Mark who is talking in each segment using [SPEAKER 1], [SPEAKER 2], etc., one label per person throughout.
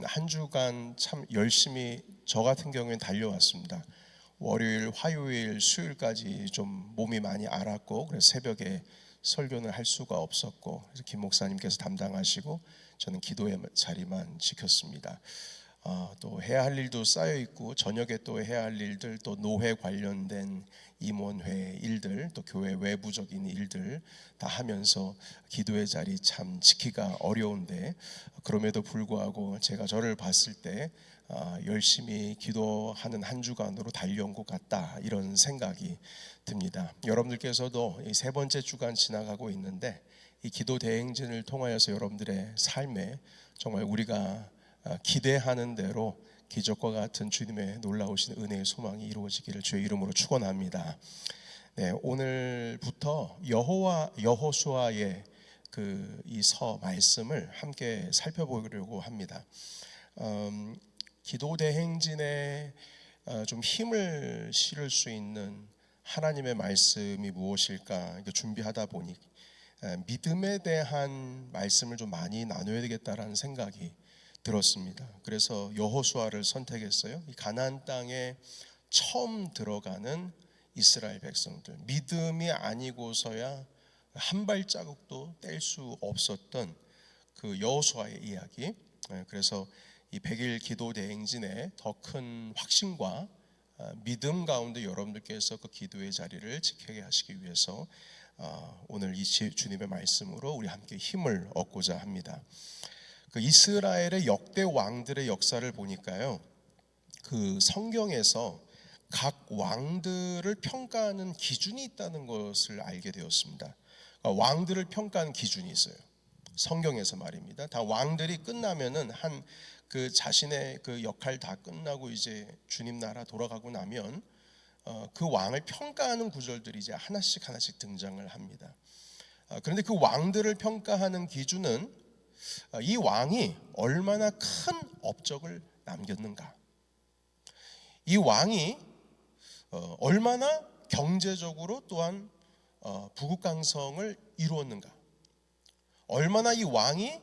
[SPEAKER 1] 한 주간 참 열심히 저 같은 경우에는 달려왔습니다. 월요일, 화요일, 수요일까지 좀 몸이 많이 앓았고, 그래서 새벽에 설교는 할 수가 없었고, 그래서 김 목사님께서 담당하시고 저는 기도의 자리만 지켰습니다. 또 해야 할 일도 쌓여 있고, 저녁에 또 해야 할 일들, 또 노회 관련된 임원회 일들, 또 교회 외부적인 일들 다 하면서 기도의 자리 참 지키기가 어려운데, 그럼에도 불구하고 제가 저를 봤을 때 열심히 기도하는 한 주간으로 달려온 것 같다, 이런 생각이 듭니다. 여러분들께서도 이 세 번째 주간 지나가고 있는데, 이 기도 대행진을 통하여서 여러분들의 삶에 정말 우리가 기대하는 대로 기적과 같은 주님의 놀라우신 은혜의 소망이 이루어지기를 주의 이름으로 축원합니다. 네, 오늘부터 여호수아의 이 서 말씀을 함께 살펴보려고 합니다. 기도 대행진에 좀 힘을 실을 수 있는 하나님의 말씀이 무엇일까 준비하다 보니 믿음에 대한 말씀을 좀 많이 나눠야 되겠다라는 생각이 들었습니다. 그래서 여호수아를 선택했어요. 이 가나안 땅에 처음 들어가는 이스라엘 백성들, 믿음이 아니고서야 한 발자국도 뗄 수 없었던 그 여호수아의 이야기. 그래서 이 100일 기도 대행진의 더 큰 확신과 믿음 가운데 여러분들께서 그 기도의 자리를 지키게 하시기 위해서 오늘 이 주님의 말씀으로 우리 함께 힘을 얻고자 합니다. 그 이스라엘의 역대 왕들의 역사를 보니까요, 그 성경에서 각 왕들을 평가하는 기준이 있다는 것을 알게 되었습니다. 왕들을 평가하는 기준이 있어요. 성경에서 말입니다. 다 왕들이 끝나면은 한 그 자신의 그 역할 다 끝나고 이제 주님 나라 돌아가고 나면 그 왕을 평가하는 구절들이 이제 하나씩 등장을 합니다. 그런데 그 왕들을 평가하는 기준은 이 왕이 얼마나 큰 업적을 남겼는가, 이 왕이 얼마나 경제적으로 또한 부국강성을 이루었는가, 얼마나 이 왕이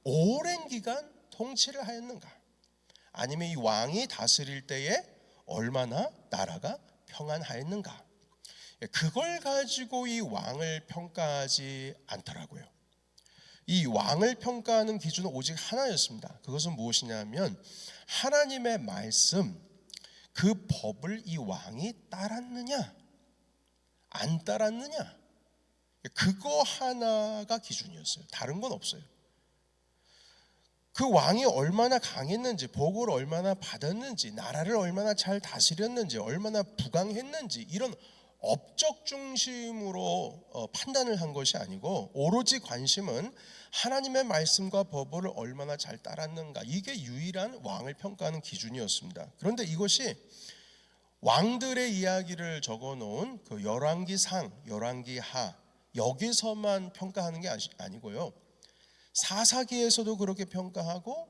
[SPEAKER 1] 오랜 기간 통치를 하였는가, 아니면 이 왕이 다스릴 때에 얼마나 나라가 평안하였는가, 그걸 가지고 이 왕을 평가하지 않더라고요. 이 왕을 평가하는 기준은 오직 하나였습니다. 그것은 무엇이냐면 하나님의 말씀, 그 법을 이 왕이 따랐느냐 안 따랐느냐, 그거 하나가 기준이었어요. 다른 건 없어요. 그 왕이 얼마나 강했는지, 복을 얼마나 받았는지, 나라를 얼마나 잘 다스렸는지, 얼마나 부강했는지, 이런 업적 중심으로 판단을 한 것이 아니고 오로지 관심은 하나님의 말씀과 법을 얼마나 잘 따랐는가, 이게 유일한 왕을 평가하는 기준이었습니다. 그런데 이것이 왕들의 이야기를 적어놓은 그 열왕기상, 열왕기하, 여기서만 평가하는 게 아니고요, 사사기에서도 그렇게 평가하고,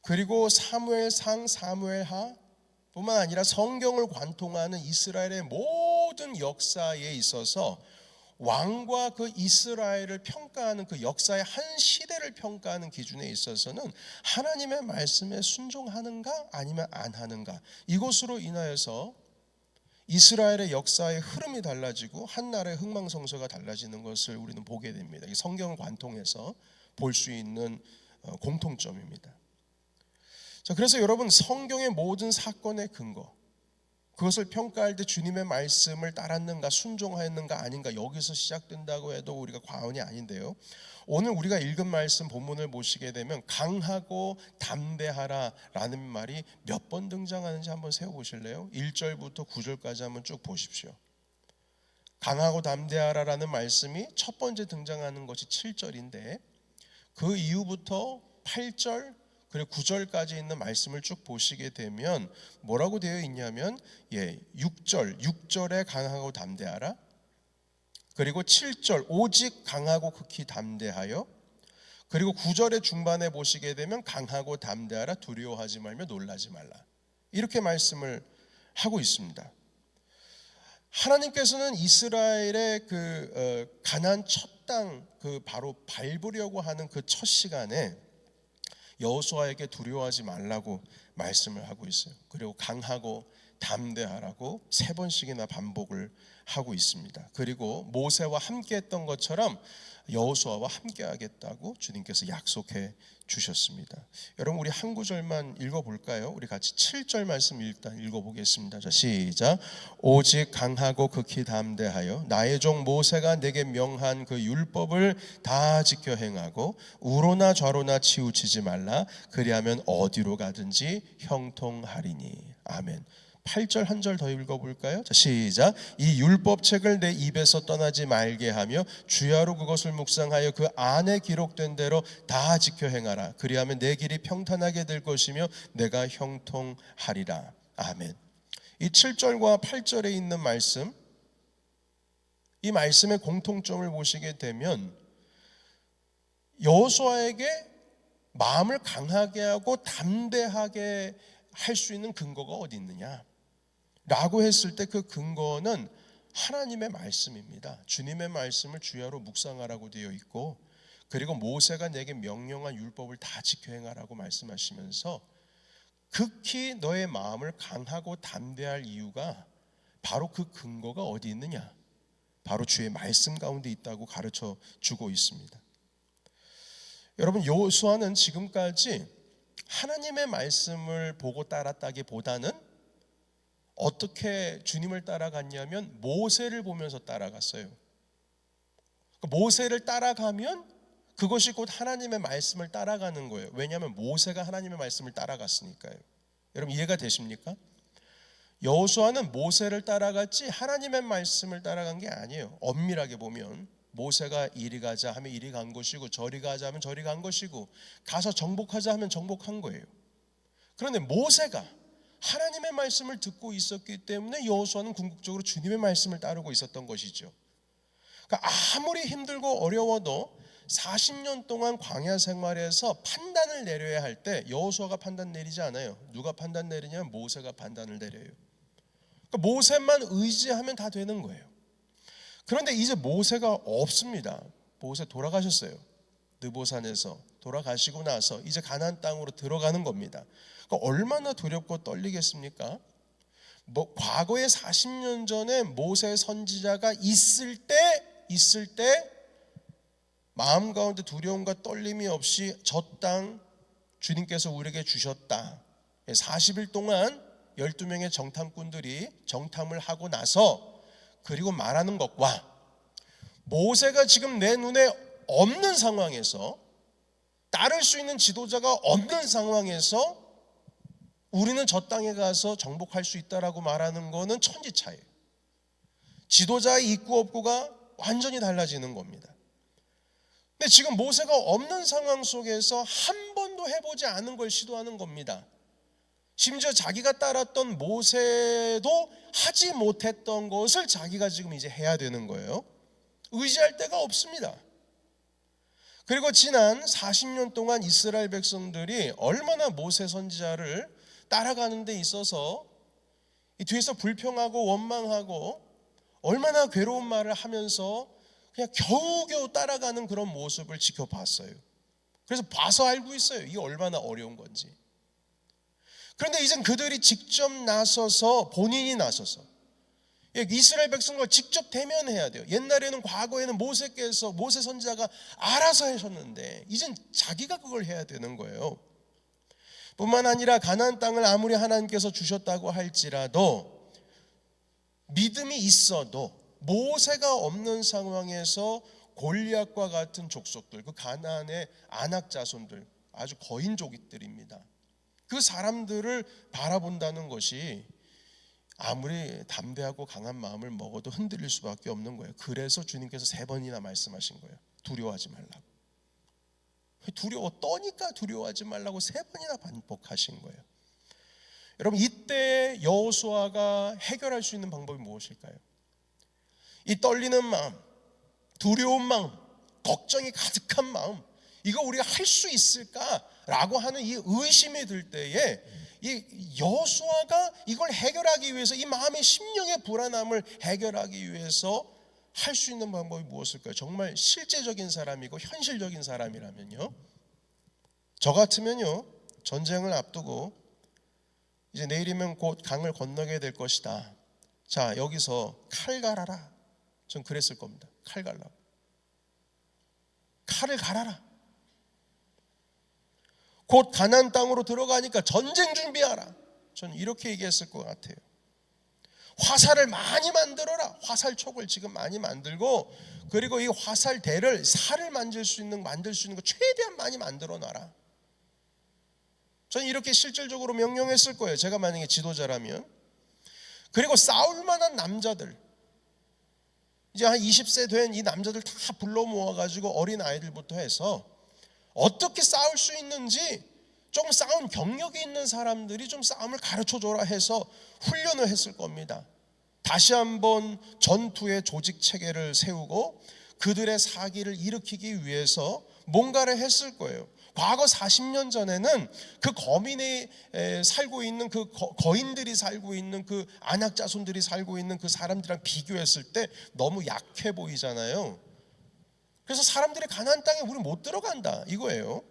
[SPEAKER 1] 그리고 사무엘상, 사무엘하 뿐만 아니라 성경을 관통하는 이스라엘의 모든 역사에 있어서 왕과 그 이스라엘을 평가하는, 그 역사의 한 시대를 평가하는 기준에 있어서는 하나님의 말씀에 순종하는가 아니면 안 하는가, 이것으로 인하여서 이스라엘의 역사의 흐름이 달라지고 한 나라의 흥망성쇠가 달라지는 것을 우리는 보게 됩니다. 이 성경을 관통해서 볼 수 있는 공통점입니다. 자, 그래서 여러분, 성경의 모든 사건의 근거, 그것을 평가할 때 주님의 말씀을 따랐는가, 순종하였는가 아닌가, 여기서 시작된다고 해도 우리가 과언이 아닌데요, 오늘 우리가 읽은 말씀 본문을 보시게 되면 강하고 담대하라 라는 말이 몇 번 등장하는지 한번 세워보실래요? 1절부터 9절까지 한번 쭉 보십시오. 강하고 담대하라 라는 말씀이 첫 번째 등장하는 것이 7절인데 그 이후부터 8절 그리고 9절까지 있는 말씀을 쭉 보시게 되면 뭐라고 되어 있냐면 6절에 강하고 담대하라, 그리고 7절 오직 강하고 극히 담대하여, 그리고 9절의 중반에 보시게 되면 강하고 담대하라, 두려워하지 말며 놀라지 말라, 이렇게 말씀을 하고 있습니다. 하나님께서는 이스라엘의 가나안 첫 땅, 그 바로 밟으려고 하는 그 첫 시간에 여호수아에게 두려워하지 말라고 말씀을 하고 있어요. 그리고 강하고 담대하라고 3번씩이나 반복을 하고 있습니다. 그리고 모세와 함께 했던 것처럼 여호수아와 함께 하겠다고 주님께서 약속해 주셨습니다. 여러분, 우리 한 구절만 읽어볼까요? 우리 같이 7절 말씀 일단 읽어보겠습니다. 자, 시작. 오직 강하고 극히 담대하여 나의 종 모세가 내게 명한 그 율법을 다 지켜 행하고 우로나 좌로나 치우치지 말라. 그리하면 어디로 가든지 형통하리니. 아멘. 8절 한 절 더 읽어볼까요? 자, 시작. 이 율법책을 내 입에서 떠나지 말게 하며 주야로 그것을 묵상하여 그 안에 기록된 대로 다 지켜 행하라. 그리하면 내 길이 평탄하게 될 것이며 내가 형통하리라. 아멘. 이 7절과 8절에 있는 말씀, 이 말씀의 공통점을 보시게 되면 여호수아에게 마음을 강하게 하고 담대하게 할 수 있는 근거가 어디 있느냐 라고 했을 때 그 근거는 하나님의 말씀입니다. 주님의 말씀을 주야로 묵상하라고 되어 있고, 그리고 모세가 내게 명령한 율법을 다 지켜 행하라고 말씀하시면서 극히 너의 마음을 강하고 담대할 이유가 바로 그 근거가 어디 있느냐, 바로 주의 말씀 가운데 있다고 가르쳐 주고 있습니다. 여러분, 여호수아는 지금까지 하나님의 말씀을 보고 따랐다기보다는 어떻게 주님을 따라갔냐면 모세를 보면서 따라갔어요. 모세를 따라가면 그것이 곧 하나님의 말씀을 따라가는 거예요. 왜냐하면 모세가 하나님의 말씀을 따라갔으니까요. 여러분, 이해가 되십니까? 여호수아는 모세를 따라갔지 하나님의 말씀을 따라간 게 아니에요. 엄밀하게 보면 모세가 이리 가자 하면 이리 간 것이고, 저리 가자 하면 저리 간 것이고, 가서 정복하자 하면 정복한 거예요. 그런데 모세가 하나님의 말씀을 듣고 있었기 때문에 여호수아는 궁극적으로 주님의 말씀을 따르고 있었던 것이죠. 그러니까 아무리 힘들고 어려워도 40년 동안 광야 생활에서 판단을 내려야 할 때 여호수아가 판단 내리지 않아요. 누가 판단 내리냐면 모세가 판단을 내려요. 그러니까 모세만 의지하면 다 되는 거예요. 그런데 이제 모세가 없습니다. 모세 돌아가셨어요. 느보산에서 돌아가시고 나서 이제 가나안 땅으로 들어가는 겁니다. 그러니까 얼마나 두렵고 떨리겠습니까? 과거에 40년 전에 모세 선지자가 있을 때 마음 가운데 두려움과 떨림이 없이 저 땅 주님께서 우리에게 주셨다. 40일 동안 12명의 정탐꾼들이 정탐을 하고 나서 그리고 말하는 것과 모세가 지금 내 눈에 없는 상황에서, 따를 수 있는 지도자가 없는 상황에서 우리는 저 땅에 가서 정복할 수 있다라고 말하는 거는 천지차이에요. 지도자의 있고 없고가 완전히 달라지는 겁니다. 근데 지금 모세가 없는 상황 속에서 한 번도 해보지 않은 걸 시도하는 겁니다. 심지어 자기가 따랐던 모세도 하지 못했던 것을 자기가 지금 이제 해야 되는 거예요. 의지할 데가 없습니다. 그리고 지난 40년 동안 이스라엘 백성들이 얼마나 모세 선지자를 따라가는 데 있어서 이 뒤에서 불평하고 원망하고 얼마나 괴로운 말을 하면서 그냥 겨우겨우 따라가는 그런 모습을 지켜봤어요. 그래서 봐서 알고 있어요. 이게 얼마나 어려운 건지. 그런데 이젠 그들이 직접 나서서, 본인이 나서서 이스라엘 백성과 직접 대면해야 돼요. 옛날에는, 과거에는 모세께서, 모세 선지자가 알아서 하셨는데 이젠 자기가 그걸 해야 되는 거예요. 뿐만 아니라 가나안 땅을 아무리 하나님께서 주셨다고 할지라도 믿음이 있어도 모세가 없는 상황에서 골리앗과 같은 족속들, 그 가나안의 아낙 자손들, 아주 거인족들입니다. 그 사람들을 바라본다는 것이 아무리 담대하고 강한 마음을 먹어도 흔들릴 수밖에 없는 거예요. 그래서 주님께서 3번이나 말씀하신 거예요. 두려워하지 말라고. 두려워 떠니까 두려워하지 말라고 3번이나 반복하신 거예요. 여러분, 이때 여호수아가 해결할 수 있는 방법이 무엇일까요? 이 떨리는 마음, 두려운 마음, 걱정이 가득한 마음, 이거 우리가 할 수 있을까라고 하는 이 의심이 들 때에 이 여호수아가 이걸 해결하기 위해서, 이 마음의 심령의 불안함을 해결하기 위해서 할 수 있는 방법이 무엇일까요? 정말 실제적인 사람이고 현실적인 사람이라면요, 저 같으면요, 전쟁을 앞두고 이제 내일이면 곧 강을 건너게 될 것이다. 자, 여기서 칼 갈아라. 전 그랬을 겁니다. 칼 갈라고. 칼을 갈아라. 곧 가나안 땅으로 들어가니까 전쟁 준비하라. 저는 이렇게 얘기했을 것 같아요. 화살을 많이 만들어라. 화살촉을 지금 많이 만들고, 그리고 이 화살대를 살을 만들 수 있는 거 최대한 많이 만들어 놔라. 저는 이렇게 실질적으로 명령했을 거예요. 제가 만약에 지도자라면. 그리고 싸울 만한 남자들, 이제 한 20세 된 이 남자들 다 불러 모아가지고 어린 아이들부터 해서 어떻게 싸울 수 있는지 좀 싸움 경력이 있는 사람들이 좀 싸움을 가르쳐줘라 해서 훈련을 했을 겁니다. 다시 한번 전투의 조직 체계를 세우고 그들의 사기를 일으키기 위해서 뭔가를 했을 거예요. 과거 40년 전에는 그 거민에 살고 있는 그 거인들이 살고 있는 그 안악 자손들이 살고 있는 그 사람들이랑 비교했을 때 너무 약해 보이잖아요. 그래서 사람들이 가나안 땅에 우리 못 들어간다 이거예요.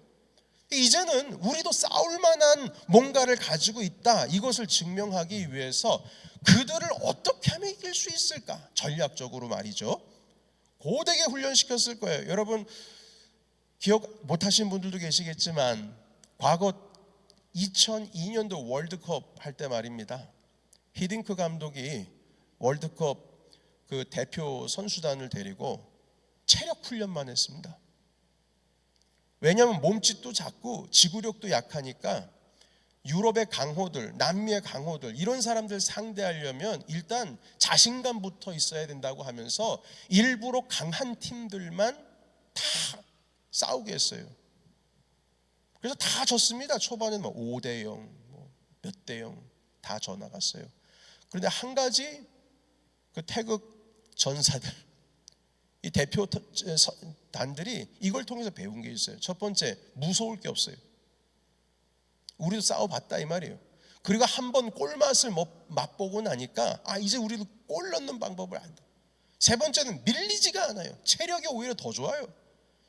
[SPEAKER 1] 이제는 우리도 싸울 만한 뭔가를 가지고 있다, 이것을 증명하기 위해서 그들을 어떻게 하면 이길 수 있을까, 전략적으로 말이죠. 고되게 훈련시켰을 거예요. 여러분 기억 못하시는 분들도 계시겠지만 과거 2002년도 월드컵 할 때 말입니다. 히딩크 감독이 월드컵 그 대표 선수단을 데리고 체력 훈련만 했습니다. 왜냐하면 몸집도 작고 지구력도 약하니까 유럽의 강호들, 남미의 강호들, 이런 사람들 상대하려면 일단 자신감부터 있어야 된다고 하면서 일부러 강한 팀들만 다 싸우게 했어요. 그래서 다 졌습니다. 초반에는 5대0, 몇 대 0 다 져 나갔어요. 그런데 한 가지 그 태극 전사들, 이 대표 단들이 이걸 통해서 배운 게 있어요. 첫 번째, 무서울 게 없어요. 우리도 싸워봤다 이 말이에요. 그리고 한번 꿀맛을 맛보고 나니까 이제 우리도 골 넣는 방법을 안다. 세 번째는 밀리지가 않아요. 체력이 오히려 더 좋아요.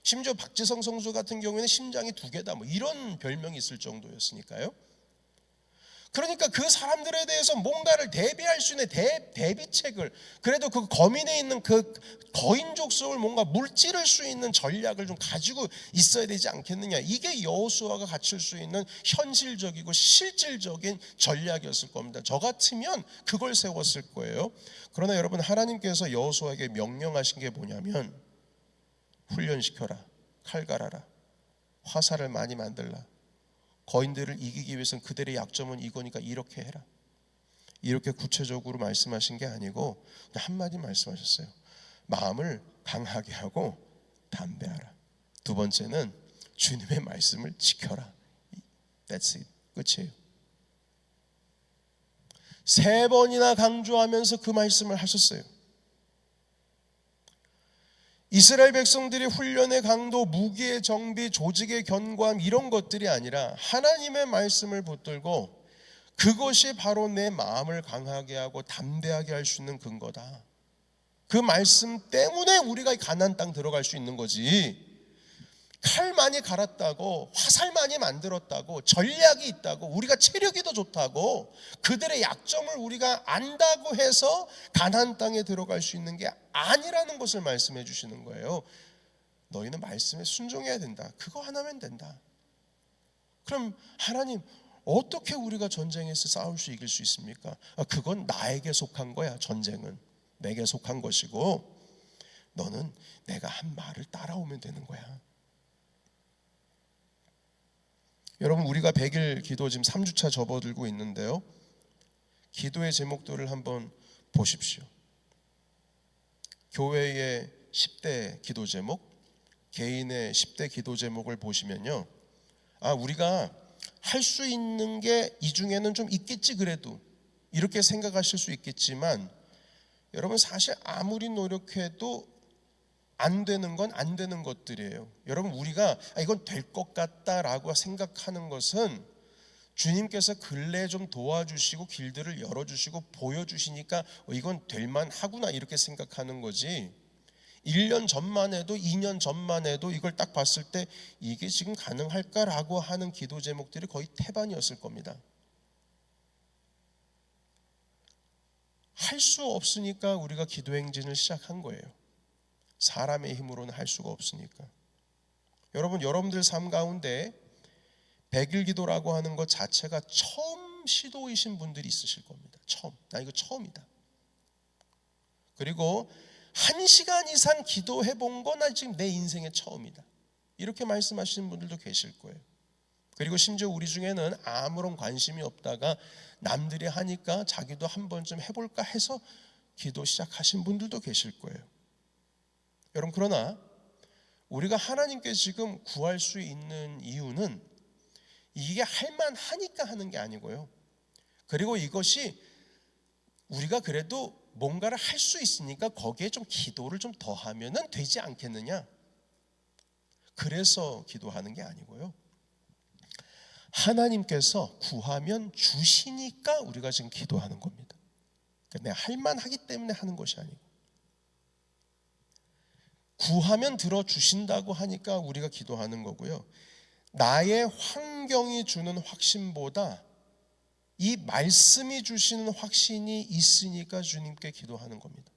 [SPEAKER 1] 심지어 박지성 선수 같은 경우에는 심장이 2개다 이런 별명이 있을 정도였으니까요. 그러니까 그 사람들에 대해서 뭔가를 대비할 수 있는 대비책을, 그래도 그 거민에 있는 그 거인족 속을 뭔가 물찌를 수 있는 전략을 좀 가지고 있어야 되지 않겠느냐. 이게 여호수아가 갖출 수 있는 현실적이고 실질적인 전략이었을 겁니다. 저 같으면 그걸 세웠을 거예요. 그러나 여러분, 하나님께서 여호수아에게 명령하신 게 뭐냐면 훈련시켜라, 칼 갈아라, 화살을 많이 만들라, 거인들을 이기기 위해서는 그들의 약점은 이거니까 이렇게 해라. 이렇게 구체적으로 말씀하신 게 아니고 그냥 한마디 말씀하셨어요. 마음을 강하게 하고 담대하라. 두 번째는 주님의 말씀을 지켜라. That's it. 끝이에요. 3번이나 강조하면서 그 말씀을 하셨어요. 이스라엘 백성들이 훈련의 강도, 무기의 정비, 조직의 견고함 이런 것들이 아니라 하나님의 말씀을 붙들고 그것이 바로 내 마음을 강하게 하고 담대하게 할 수 있는 근거다. 그 말씀 때문에 우리가 가나안 땅 들어갈 수 있는 거지. 칼 많이 갈았다고, 화살 많이 만들었다고, 전략이 있다고, 우리가 체력이 더 좋다고, 그들의 약점을 우리가 안다고 해서 가나안 땅에 들어갈 수 있는 게 아니라는 것을 말씀해 주시는 거예요. 너희는 말씀에 순종해야 된다. 그거 하나면 된다. 그럼 하나님, 어떻게 우리가 전쟁에서 싸울 수 이길 수 있습니까? 그건 나에게 속한 거야. 전쟁은 내게 속한 것이고 너는 내가 한 말을 따라오면 되는 거야. 여러분, 우리가 100일 기도 지금 3주차 접어들고 있는데요, 기도의 제목들을 한번 보십시오. 교회의 10대 기도 제목, 개인의 10대 기도 제목을 보시면요, 우리가 할 수 있는 게 이 중에는 좀 있겠지, 그래도 이렇게 생각하실 수 있겠지만 여러분, 사실 아무리 노력해도 안 되는 건 안 되는 것들이에요. 여러분, 우리가 이건 될 것 같다라고 생각하는 것은 주님께서 근래에 좀 도와주시고 길들을 열어주시고 보여주시니까 이건 될 만하구나 이렇게 생각하는 거지, 1년 전만 해도 2년 전만 해도 이걸 딱 봤을 때 이게 지금 가능할까라고 하는 기도 제목들이 거의 태반이었을 겁니다. 할 수 없으니까 우리가 기도 행진을 시작한 거예요. 사람의 힘으로는 할 수가 없으니까. 여러분들 삶 가운데 100일 기도라고 하는 것 자체가 처음 시도이신 분들이 있으실 겁니다. 나 이거 처음이다. 그리고 1시간 이상 기도해 본 거 나 지금 내 인생의 처음이다. 이렇게 말씀하시는 분들도 계실 거예요. 그리고 심지어 우리 중에는 아무런 관심이 없다가 남들이 하니까 자기도 한 번쯤 해볼까 해서 기도 시작하신 분들도 계실 거예요. 여러분, 그러나 우리가 하나님께 지금 구할 수 있는 이유는 이게 할만하니까 하는 게 아니고요. 그리고 이것이 우리가 그래도 뭔가를 할 수 있으니까 거기에 좀 기도를 좀 더하면 되지 않겠느냐, 그래서 기도하는 게 아니고요. 하나님께서 구하면 주시니까 우리가 지금 기도하는 겁니다. 그러니까 내가 할만하기 때문에 하는 것이 아니고, 구하면 들어주신다고 하니까 우리가 기도하는 거고요. 나의 환경이 주는 확신보다 이 말씀이 주시는 확신이 있으니까 주님께 기도하는 겁니다.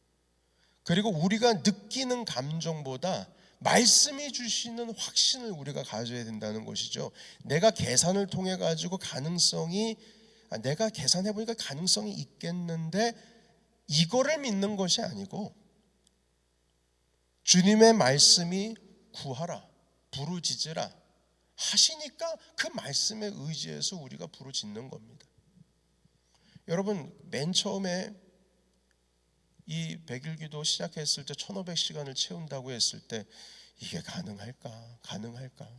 [SPEAKER 1] 그리고 우리가 느끼는 감정보다 말씀이 주시는 확신을 우리가 가져야 된다는 것이죠. 내가 계산을 통해 가지고 내가 계산해 보니까 가능성이 있겠는데 이거를 믿는 것이 아니고, 주님의 말씀이 구하라, 부르짖으라 하시니까 그 말씀에 의지해서 우리가 부르짖는 겁니다. 여러분, 맨 처음에 이 100일 기도 시작했을 때 1500시간을 채운다고 했을 때 이게 가능할까?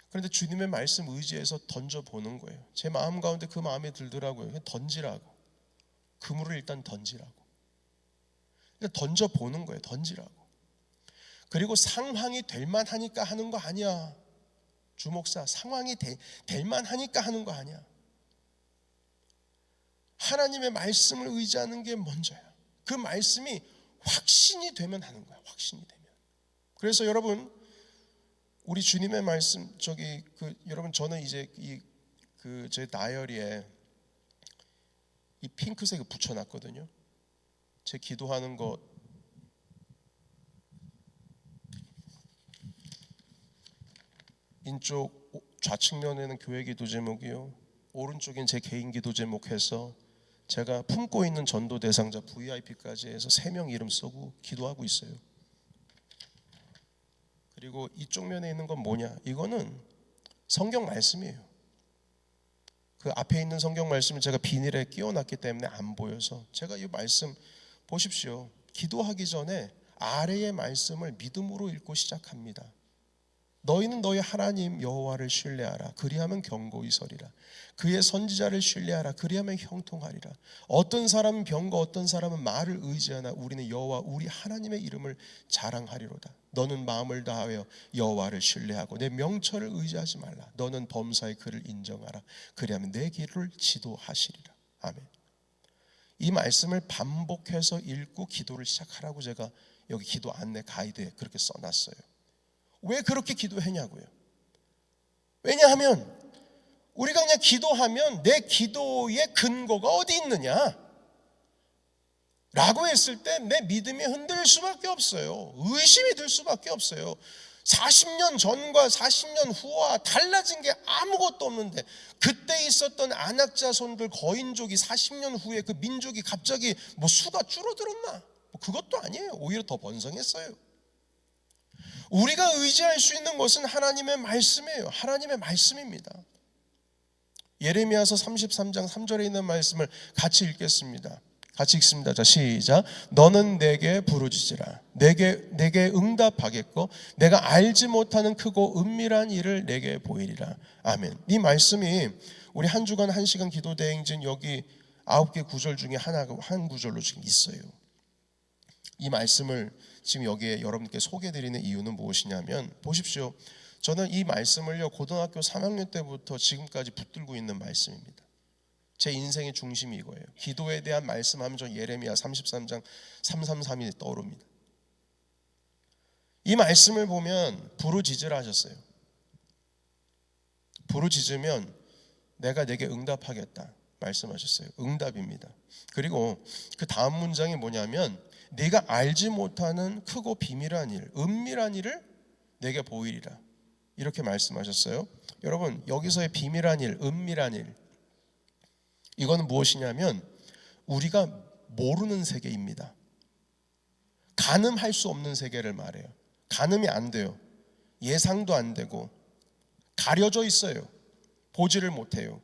[SPEAKER 1] 그런데 주님의 말씀 의지해서 던져보는 거예요. 제 마음 가운데 그 마음이 들더라고요. 던지라고. 그물을 일단 던지라고. 던져보는 거예요. 던지라고. 그리고 상황이 될 만하니까 하는 거 아니야. 주목사, 상황이 될 만하니까 하는 거 아니야. 하나님의 말씀을 의지하는 게 먼저야. 그 말씀이 확신이 되면 하는 거야. 확신이 되면. 그래서 여러분, 우리 주님의 말씀 여러분, 저는 이제 제 다이어리에 이 핑크색을 붙여놨거든요. 제 기도하는 거 인쪽 좌측면에는 교회 기도 제목이요, 오른쪽엔 제 개인 기도 제목해서 제가 품고 있는 전도 대상자 VIP까지 해서 3명 이름 쓰고 기도하고 있어요. 그리고 이쪽 면에 있는 건 뭐냐? 이거는 성경 말씀이에요. 그 앞에 있는 성경 말씀을 제가 비닐에 끼워놨기 때문에 안 보여서, 제가 이 말씀 보십시오. 기도하기 전에 아래의 말씀을 믿음으로 읽고 시작합니다. 너희는 너희 하나님 여호와를 신뢰하라. 그리하면 견고히 서리라. 그의 선지자를 신뢰하라. 그리하면 형통하리라. 어떤 사람은 병거, 어떤 사람은 말을 의지하나 우리는 여호와 우리 하나님의 이름을 자랑하리로다. 너는 마음을 다하여 여호와를 신뢰하고 내 명철을 의지하지 말라. 너는 범사의 그를 인정하라. 그리하면 내 길을 지도하시리라. 아멘. 이 말씀을 반복해서 읽고 기도를 시작하라고 제가 여기 기도 안내 가이드에 그렇게 써놨어요. 왜 그렇게 기도했냐고요? 왜냐하면 우리가 그냥 기도하면 내 기도의 근거가 어디 있느냐 라고 했을 때 내 믿음이 흔들릴 수밖에 없어요. 의심이 들 수밖에 없어요. 40년 전과 40년 후와 달라진 게 아무것도 없는데, 그때 있었던 안악자손들 거인족이 40년 후에 그 민족이 갑자기 수가 줄어들었나? 그것도 아니에요. 오히려 더 번성했어요. 우리가 의지할 수 있는 것은 하나님의 말씀이에요. 하나님의 말씀입니다. 예레미야서 33장 3절에 있는 말씀을 같이 읽겠습니다. 같이 읽습니다. 자, 시작. 너는 내게 부르짖으라. 내게 응답하겠고 내가 알지 못하는 크고 은밀한 일을 내게 보이리라. 아멘. 이 말씀이 우리 한 주간 1시간 기도 대행진 여기 9개 구절 중에 한 구절로 지금 있어요. 이 말씀을 지금 여기에 여러분께 소개해드리는 이유는 무엇이냐면, 보십시오. 저는 이 말씀을요 고등학교 3학년 때부터 지금까지 붙들고 있는 말씀입니다. 제 인생의 중심이 이거예요. 기도에 대한 말씀하면 저 예레미야 33장 333이 떠오릅니다. 이 말씀을 보면 부르짖으라 하셨어요. 부르짖으면 내가 내게 응답하겠다 말씀하셨어요. 응답입니다. 그리고 그 다음 문장이 뭐냐면 네가 알지 못하는 크고 비밀한 일, 은밀한 일을 내게 보이리라 이렇게 말씀하셨어요. 여러분, 여기서의 비밀한 일, 은밀한 일, 이거는 무엇이냐면 우리가 모르는 세계입니다. 가늠할 수 없는 세계를 말해요. 가늠이 안 돼요. 예상도 안 되고 가려져 있어요. 보지를 못해요.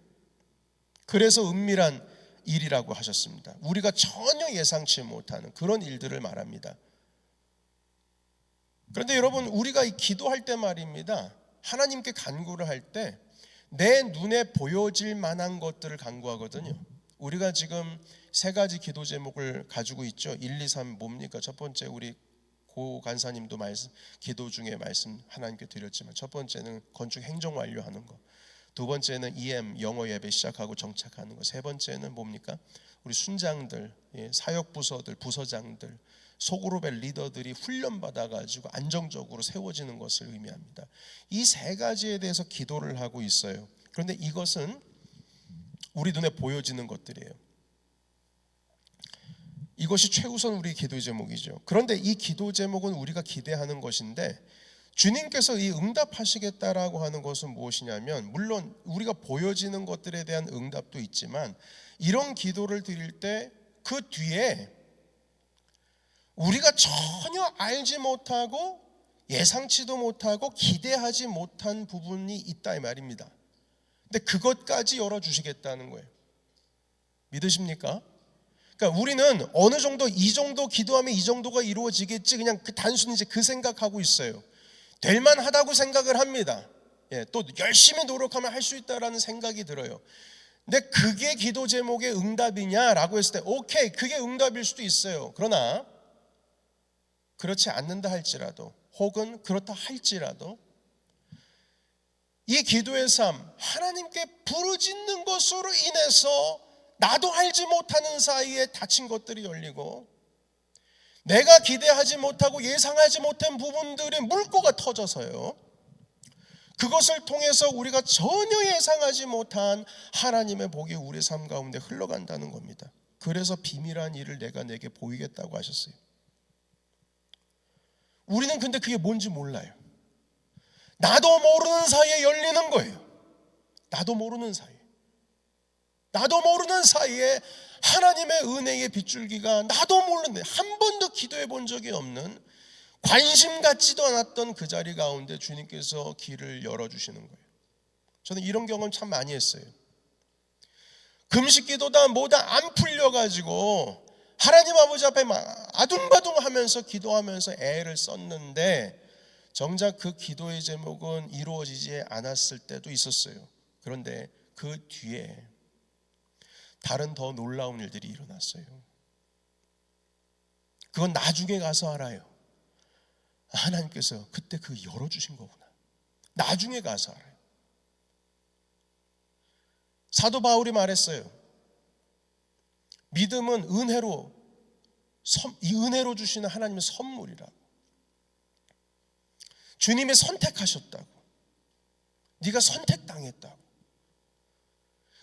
[SPEAKER 1] 그래서 은밀한 일이라고 하셨습니다. 우리가 전혀 예상치 못하는 그런 일들을 말합니다. 그런데 여러분, 우리가 기도할 때 말입니다, 하나님께 간구를 할 때 내 눈에 보여질 만한 것들을 간구하거든요. 우리가 지금 세 가지 기도 제목을 가지고 있죠. 1, 2, 3 뭡니까? 첫 번째, 우리 고 간사님도 기도 중에 말씀 하나님께 드렸지만 첫 번째는 건축 행정 완료하는 거, 두 번째는 EM 영어 예배 시작하고 정착하는 거, 세 번째는 뭡니까? 우리 순장들, 사역 부서들, 부서장들, 소그룹의 리더들이 훈련받아가지고 안정적으로 세워지는 것을 의미합니다. 이 세 가지에 대해서 기도를 하고 있어요. 그런데 이것은 우리 눈에 보여지는 것들이에요. 이것이 최우선 우리 기도 제목이죠. 그런데 이 기도 제목은 우리가 기대하는 것인데 주님께서 이 응답하시겠다라고 하는 것은 무엇이냐면, 물론 우리가 보여지는 것들에 대한 응답도 있지만 이런 기도를 드릴 때 그 뒤에 우리가 전혀 알지 못하고 예상치도 못하고 기대하지 못한 부분이 있다 이 말입니다. 근데 그것까지 열어주시겠다는 거예요. 믿으십니까? 그러니까 우리는 어느 정도 이 정도 기도하면 이 정도가 이루어지겠지, 그냥 단순히 이제 그 생각하고 있어요. 될 만하다고 생각을 합니다. 또 열심히 노력하면 할 수 있다라는 생각이 들어요. 근데 그게 기도 제목의 응답이냐라고 했을 때 오케이, 그게 응답일 수도 있어요. 그러나 그렇지 않는다 할지라도, 혹은 그렇다 할지라도 이 기도의 삶, 하나님께 부르짖는 것으로 인해서 나도 알지 못하는 사이에 닫힌 것들이 열리고 내가 기대하지 못하고 예상하지 못한 부분들의 물꼬가 터져서요, 그것을 통해서 우리가 전혀 예상하지 못한 하나님의 복이 우리 삶 가운데 흘러간다는 겁니다. 그래서 비밀한 일을 내가 내게 보이겠다고 하셨어요. 우리는 근데 그게 뭔지 몰라요. 나도 모르는 사이에 열리는 거예요. 나도 모르는 사이에 하나님의 은혜의 빗줄기가 나도 모르는데 한 번도 기도해 본 적이 없는, 관심 갖지도 않았던 그 자리 가운데 주님께서 길을 열어주시는 거예요. 저는 이런 경험 참 많이 했어요. 금식 기도다 뭐다 안 풀려가지고 하나님 아버지 앞에 막 아둥바둥하면서 기도하면서 애를 썼는데 정작 그 기도의 제목은 이루어지지 않았을 때도 있었어요. 그런데 그 뒤에 다른 더 놀라운 일들이 일어났어요. 그건 나중에 가서 알아요. 하나님께서 그때 그 열어주신 거구나. 나중에 가서 알아요. 사도 바울이 말했어요. 믿음은 은혜로 주시는 하나님의 선물이라고. 주님이 선택하셨다고. 네가 선택당했다고.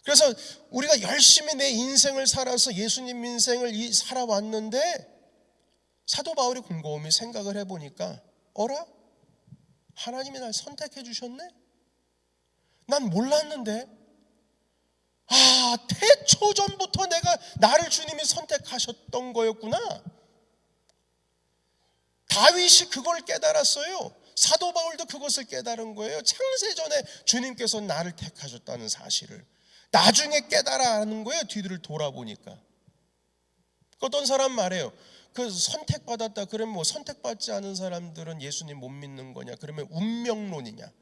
[SPEAKER 1] 그래서 우리가 열심히 내 인생을 살아서 예수님 인생을 살아왔는데 사도 바울이 곰곰이 생각을 해보니까 어라? 하나님이 날 선택해 주셨네? 난 몰랐는데. 태초전부터 나를 주님이 선택하셨던 거였구나. 다윗이 그걸 깨달았어요. 사도 바울도 그것을 깨달은 거예요. 창세전에 주님께서 나를 택하셨다는 사실을 나중에 깨달아 하는 거예요. 뒤를 돌아보니까. 어떤 사람 말해요. 그 선택받았다 그러면 뭐 선택받지 않은 사람들은 예수님 못 믿는 거냐, 그러면 운명론이냐,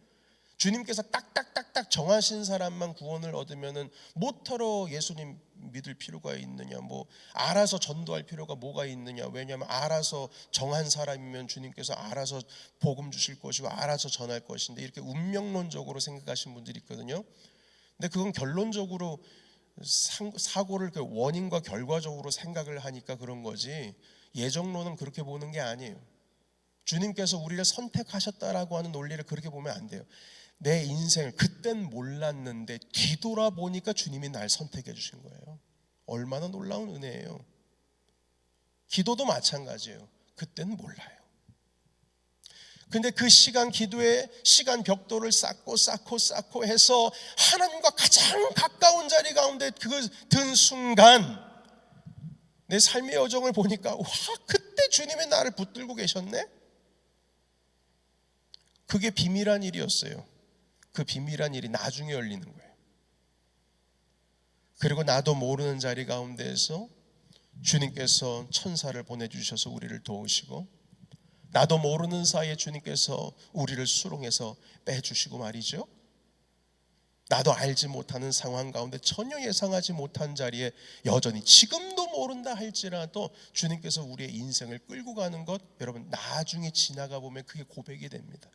[SPEAKER 1] 주님께서 딱딱딱딱 정하신 사람만 구원을 얻으면은 뭐터러 예수님 믿을 필요가 있느냐, 뭐 알아서 전도할 필요가 뭐가 있느냐, 왜냐하면 알아서 정한 사람이면 주님께서 알아서 복음 주실 것이고 알아서 전할 것인데, 이렇게 운명론적으로 생각하시는 분들이 있거든요. 근데 그건 결론적으로 사고를 그 원인과 결과적으로 생각을 하니까 그런 거지, 예정론은 그렇게 보는 게 아니에요. 주님께서 우리를 선택하셨다라고 하는 논리를 그렇게 보면 안 돼요. 내 인생을 그땐 몰랐는데 뒤돌아보니까 주님이 날 선택해 주신 거예요. 얼마나 놀라운 은혜예요. 기도도 마찬가지예요. 그땐 몰라요. 근데 그 시간, 기도의 시간 벽돌을 쌓고 해서 하나님과 가장 가까운 자리 가운데 든 순간 내 삶의 여정을 보니까 와, 그때 주님이 나를 붙들고 계셨네? 그게 비밀한 일이었어요. 그 비밀한 일이 나중에 열리는 거예요. 그리고 나도 모르는 자리 가운데에서 주님께서 천사를 보내주셔서 우리를 도우시고, 나도 모르는 사이에 주님께서 우리를 수롱해서 빼주시고 말이죠. 나도 알지 못하는 상황 가운데 전혀 예상하지 못한 자리에 여전히 지금도 모른다 할지라도 주님께서 우리의 인생을 끌고 가는 것, 여러분 나중에 지나가 보면 그게 고백이 됩니다.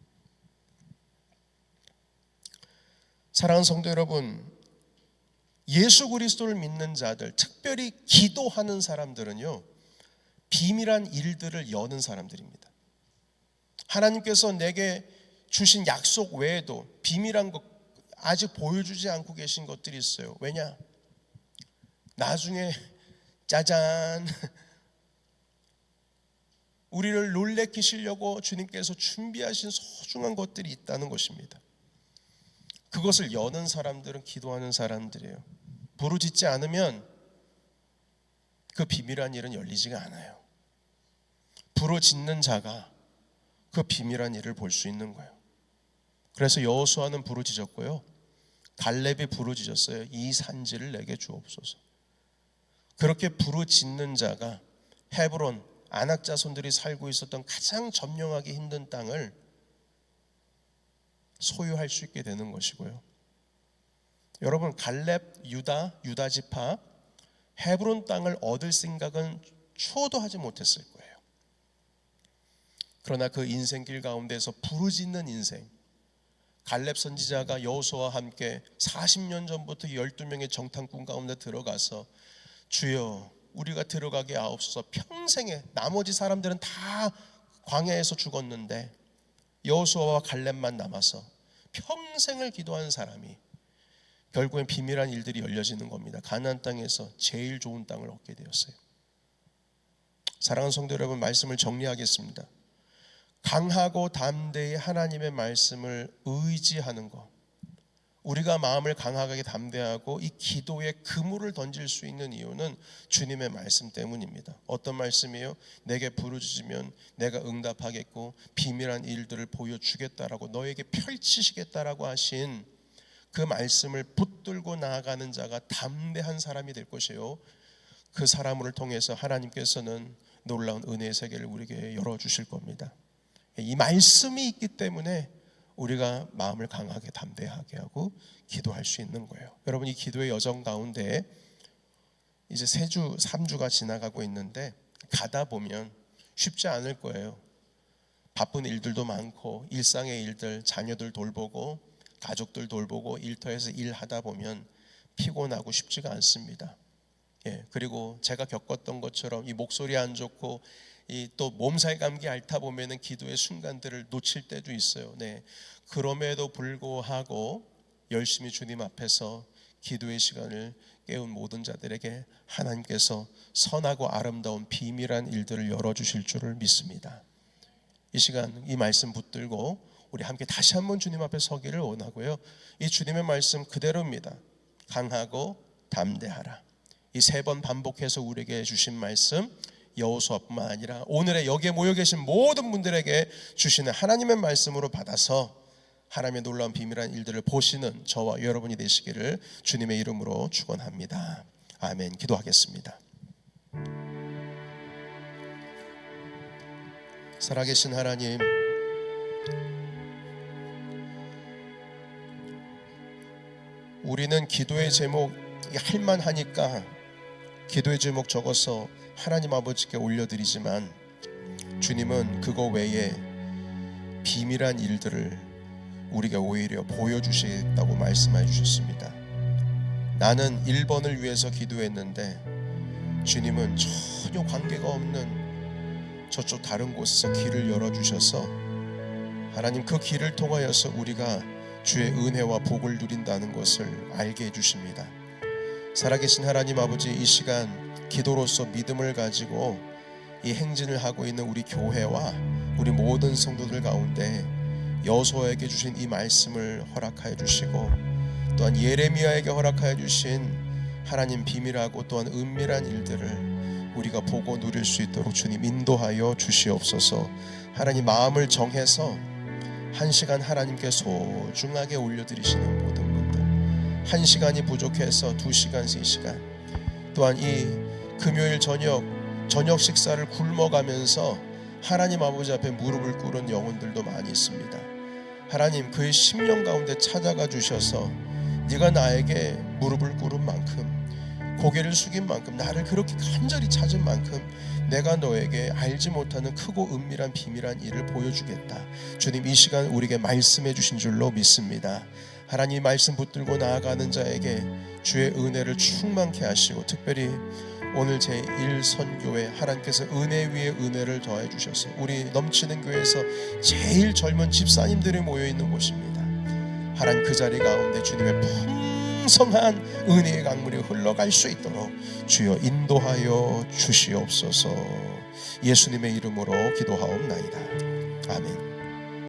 [SPEAKER 1] 사랑하는 성도 여러분, 예수 그리스도를 믿는 자들, 특별히 기도하는 사람들은요, 비밀한 일들을 여는 사람들입니다. 하나님께서 내게 주신 약속 외에도 비밀한 것 아직 보여주지 않고 계신 것들이 있어요. 왜냐? 나중에 짜잔, 우리를 놀래키시려고 주님께서 준비하신 소중한 것들이 있다는 것입니다. 그것을 여는 사람들은 기도하는 사람들이에요. 부르짖지 않으면 그 비밀한 일은 열리지가 않아요. 부르짖는 자가 그 비밀한 일을 볼 수 있는 거예요. 그래서 여호수아는 부르짖었고요, 갈렙이 부르짖었어요. 이 산지를 내게 주옵소서. 그렇게 부르짖는 자가 헤브론, 아낙 자손들이 살고 있었던 가장 점령하기 힘든 땅을 소유할 수 있게 되는 것이고요. 여러분, 갈렙, 유다 지파 헤브론 땅을 얻을 생각은 추호도 하지 못했을 거예요. 그러나 그 인생길 가운데서 부르짖는 인생, 갈렙 선지자가 여호수아와 함께 40년 전부터 12명의 정탐꾼 가운데 들어가서 주여 우리가 들어가게 하옵소서, 평생에 나머지 사람들은 다 광야에서 죽었는데 여호수아와 갈렙만 남아서 평생을 기도한 사람이 결국엔 비밀한 일들이 열려지는 겁니다. 가나안 땅에서 제일 좋은 땅을 얻게 되었어요. 사랑하는 성도 여러분, 말씀을 정리하겠습니다. 강하고 담대히 하나님의 말씀을 의지하는 것, 우리가 마음을 강하게 담대하고 이 기도에 그물을 던질 수 있는 이유는 주님의 말씀 때문입니다. 어떤 말씀이에요? 내게 부르짖으면 내가 응답하겠고 비밀한 일들을 보여주겠다라고, 너에게 펼치시겠다라고 하신 그 말씀을 붙들고 나아가는 자가 담대한 사람이 될 것이요, 그 사람을 통해서 하나님께서는 놀라운 은혜의 세계를 우리에게 열어주실 겁니다. 이 말씀이 있기 때문에 우리가 마음을 강하게 담대하게 하고 기도할 수 있는 거예요. 여러분, 이 기도의 여정 가운데 이제 3주가 지나가고 있는데 가다 보면 쉽지 않을 거예요. 바쁜 일들도 많고, 일상의 일들, 자녀들 돌보고 가족들 돌보고 일터에서 일하다 보면 피곤하고 쉽지가 않습니다. 그리고 제가 겪었던 것처럼 이 목소리 안 좋고 이 또 몸살 감기 앓다 보면은 기도의 순간들을 놓칠 때도 있어요. 그럼에도 불구하고 열심히 주님 앞에서 기도의 시간을 깨운 모든 자들에게 하나님께서 선하고 아름다운 비밀한 일들을 열어주실 줄을 믿습니다. 이 시간 이 말씀 붙들고 우리 함께 다시 한번 주님 앞에 서기를 원하고요, 이 주님의 말씀 그대로입니다. 강하고 담대하라. 이 3번 반복해서 우리에게 주신 말씀, 여호수아뿐만 아니라 오늘의 여기에 모여 계신 모든 분들에게 주시는 하나님의 말씀으로 받아서 하나님의 놀라운 비밀한 일들을 보시는 저와 여러분이 되시기를 주님의 이름으로 축원합니다. 아멘. 기도하겠습니다. 살아계신 하나님, 우리는 기도의 제목 할만하니까 기도의 제목 적어서 하나님 아버지께 올려드리지만 주님은 그거 외에 비밀한 일들을 우리가 오히려 보여주시겠다고 말씀해 주셨습니다. 나는 1번을 위해서 기도했는데 주님은 전혀 관계가 없는 저쪽 다른 곳에서 길을 열어주셔서 하나님 그 길을 통하여서 우리가 주의 은혜와 복을 누린다는 것을 알게 해주십니다. 살아계신 하나님 아버지, 이 시간 기도로서 믿음을 가지고 이 행진을 하고 있는 우리 교회와 우리 모든 성도들 가운데 여호수아에게 주신 이 말씀을 허락하여 주시고 또한 예레미야에게 허락하여 주신 하나님 비밀하고 또한 은밀한 일들을 우리가 보고 누릴 수 있도록 주님 인도하여 주시옵소서. 하나님 마음을 정해서 한 시간 하나님께 소중하게 올려드리시는 모든 분들, 한 시간이 부족해서 2시간, 3시간, 또한 이 금요일 저녁 식사를 굶어가면서 하나님 아버지 앞에 무릎을 꿇은 영혼들도 많이 있습니다. 하나님 그의 심령 가운데 찾아가 주셔서 네가 나에게 무릎을 꿇은 만큼, 고개를 숙인 만큼, 나를 그렇게 간절히 찾은 만큼 내가 너에게 알지 못하는 크고 은밀한 비밀한 일을 보여주겠다. 주님 이 시간 우리에게 말씀해 주신 줄로 믿습니다. 하나님 말씀 붙들고 나아가는 자에게 주의 은혜를 충만케 하시고, 특별히 오늘 제1선교회 하나님께서 은혜 위에 은혜를 더해 주셔서 우리 넘치는 교회에서 제일 젊은 집사님들이 모여있는 곳입니다. 하나님 그 자리 가운데 주님의 풍성한 은혜의 강물이 흘러갈 수 있도록 주여 인도하여 주시옵소서. 예수님의 이름으로 기도하옵나이다. 아멘.